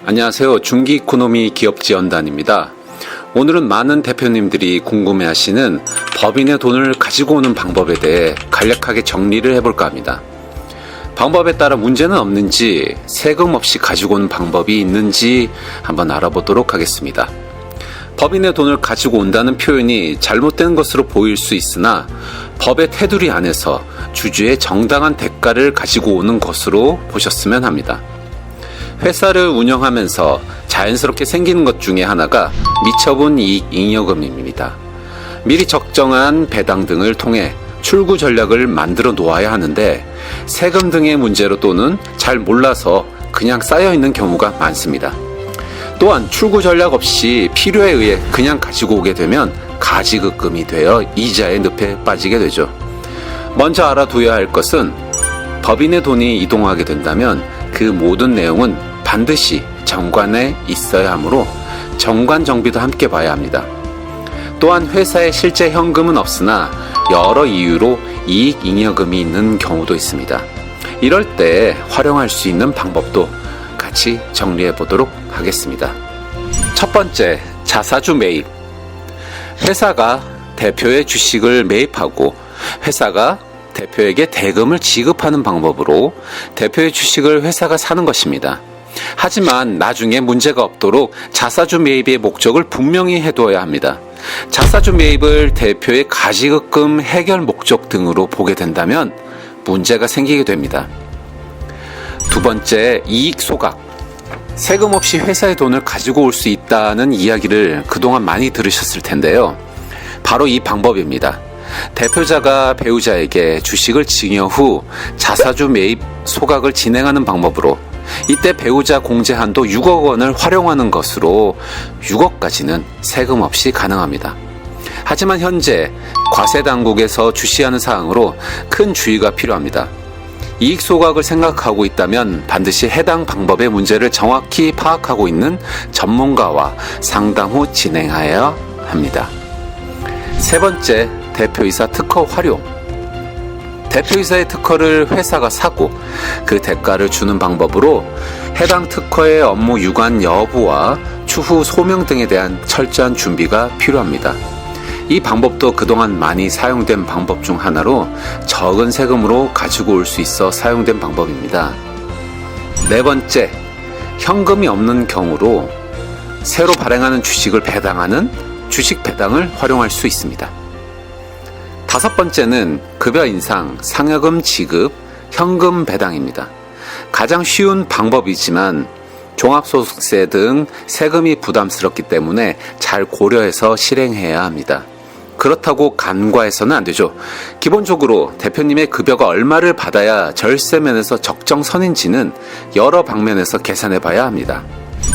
안녕하세요. 중기이코노미 기업지원단입니다. 오늘은 많은 대표님들이 궁금해하시는 법인의 돈을 가지고 오는 방법에 대해 간략하게 정리를 해볼까 합니다. 방법에 따라 문제는 없는지, 세금 없이 가지고 오는 방법이 있는지 한번 알아보도록 하겠습니다. 법인의 돈을 가지고 온다는 표현이 잘못된 것으로 보일 수 있으나 법의 테두리 안에서 주주의 정당한 대가를 가지고 오는 것으로 보셨으면 합니다. 회사를 운영하면서 자연스럽게 생기는 것 중에 하나가 미처분 이익 잉여금입니다. 미리 적정한 배당 등을 통해 출구 전략을 만들어 놓아야 하는데 세금 등의 문제로 또는 잘 몰라서 그냥 쌓여있는 경우가 많습니다. 또한 출구 전략 없이 필요에 의해 그냥 가지고 오게 되면 가지급금이 되어 이자의 늪에 빠지게 되죠. 먼저 알아둬야 할 것은 법인의 돈이 이동하게 된다면 그 모든 내용은 반드시 정관에 있어야 하므로 정관 정비도 함께 봐야 합니다. 또한 회사에 실제 현금은 없으나 여러 이유로 이익 잉여금이 있는 경우도 있습니다. 이럴 때 활용할 수 있는 방법도 같이 정리해 보도록 하겠습니다. 첫 번째, 자사주 매입. 회사가 대표의 주식을 매입하고 회사가 대표에게 대금을 지급하는 방법으로 대표의 주식을 회사가 사는 것입니다. 하지만 나중에 문제가 없도록 자사주 매입의 목적을 분명히 해두어야 합니다. 자사주 매입을 대표의 가지급금 해결 목적 등으로 보게 된다면 문제가 생기게 됩니다. 두 번째, 이익 소각. 세금 없이 회사의 돈을 가지고 올 수 있다는 이야기를 그동안 많이 들으셨을 텐데요. 바로 이 방법입니다. 대표자가 배우자에게 주식을 증여 후 자사주 매입 소각을 진행하는 방법으로 이때 배우자 공제 한도 6억 원을 활용하는 것으로 6억까지는 세금 없이 가능합니다. 하지만 현재 과세당국에서 주시하는 사항으로 큰 주의가 필요합니다. 이익 소각을 생각하고 있다면 반드시 해당 방법의 문제를 정확히 파악하고 있는 전문가와 상담 후 진행하여야 합니다. 세 번째, 대표이사 특허 활용. 대표이사의 특허를 회사가 사고 그 대가를 주는 방법으로 해당 특허의 업무 유관 여부와 추후 소명 등에 대한 철저한 준비가 필요합니다. 이 방법도 그동안 많이 사용된 방법 중 하나로 적은 세금으로 가지고 올 수 있어 사용된 방법입니다. 네 번째, 현금이 없는 경우로 새로 발행하는 주식을 배당하는 주식 배당을 활용할 수 있습니다. 다섯 번째는 급여 인상, 상여금 지급, 현금 배당입니다. 가장 쉬운 방법이지만 종합소득세 등 세금이 부담스럽기 때문에 잘 고려해서 실행해야 합니다. 그렇다고 간과해서는 안 되죠. 기본적으로 대표님의 급여가 얼마를 받아야 절세면에서 적정선인지는 여러 방면에서 계산해 봐야 합니다.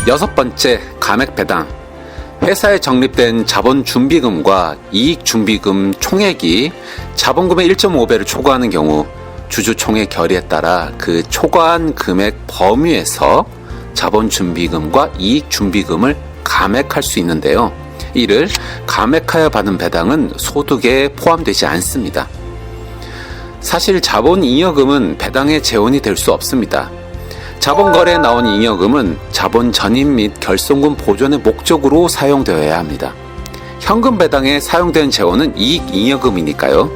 여섯 번째, 감액 배당. 회사에 적립된 자본준비금과 이익준비금 총액이 자본금의 1.5배를 초과하는 경우 주주총회 결의에 따라 그 초과한 금액 범위에서 자본준비금과 이익준비금을 감액할 수 있는데요. 이를 감액하여 받은 배당은 소득에 포함되지 않습니다. 사실 자본잉여금은 배당의 재원이 될 수 없습니다. 자본거래에 나온 잉여금은 자본 전입 및 결손금 보존의 목적으로 사용되어야 합니다. 현금 배당에 사용된 재원은 이익잉여금이니까요.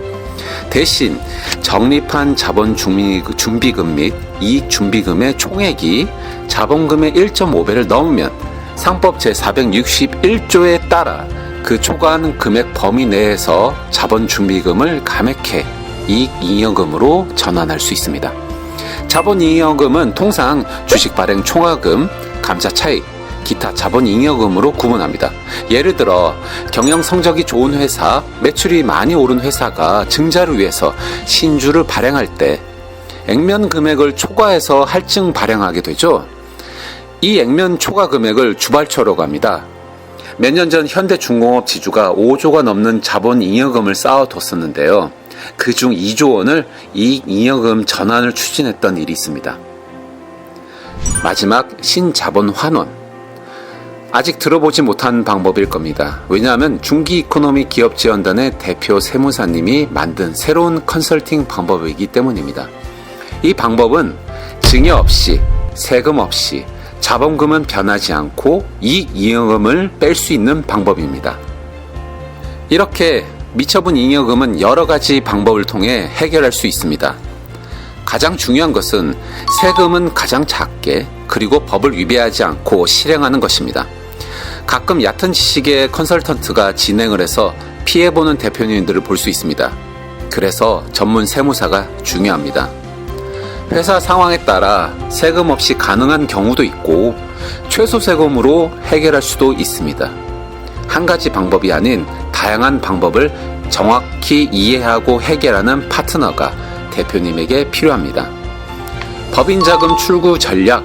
대신 적립한 자본준비금 및 이익준비금의 총액이 자본금의 1.5배를 넘으면 상법 제461조에 따라 그 초과한 금액 범위 내에서 자본준비금을 감액해 이익잉여금으로 전환할 수 있습니다. 자본잉여금은 통상 주식 발행 총화금, 감자 차익, 기타 자본잉여금으로 구분합니다. 예를 들어 경영 성적이 좋은 회사, 매출이 많이 오른 회사가 증자를 위해서 신주를 발행할 때 액면 금액을 초과해서 할증 발행하게 되죠. 이 액면 초과 금액을 주발초라고 합니다. 몇 년 전 현대중공업 지주가 5조가 넘는 자본잉여금을 쌓아뒀었는데요. 그중 2조 원을 이익잉여금 전환을 추진했던 일이 있습니다. 마지막, 신자본환원. 아직 들어보지 못한 방법일 겁니다. 왜냐하면 중기이코노미 기업지원단의 대표 세무사님이 만든 새로운 컨설팅 방법이기 때문입니다. 이 방법은 증여 없이, 세금 없이 자본금은 변하지 않고 이익잉여금을 뺄 수 있는 방법입니다. 이렇게 미처분 잉여금은 여러 가지 방법을 통해 해결할 수 있습니다. 가장 중요한 것은 세금은 가장 작게 그리고 법을 위배하지 않고 실행하는 것입니다. 가끔 얕은 지식의 컨설턴트가 진행을 해서 피해보는 대표님들을 볼 수 있습니다. 그래서 전문 세무사가 중요합니다. 회사 상황에 따라 세금 없이 가능한 경우도 있고 최소 세금으로 해결할 수도 있습니다. 한 가지 방법이 아닌 다양한 방법을 정확히 이해하고 해결하는 파트너가 대표님에게 필요합니다. 법인자금 출구 전략,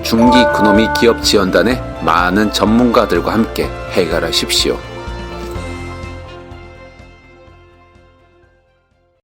중기이코노미 기업지원단의 많은 전문가들과 함께 해결하십시오.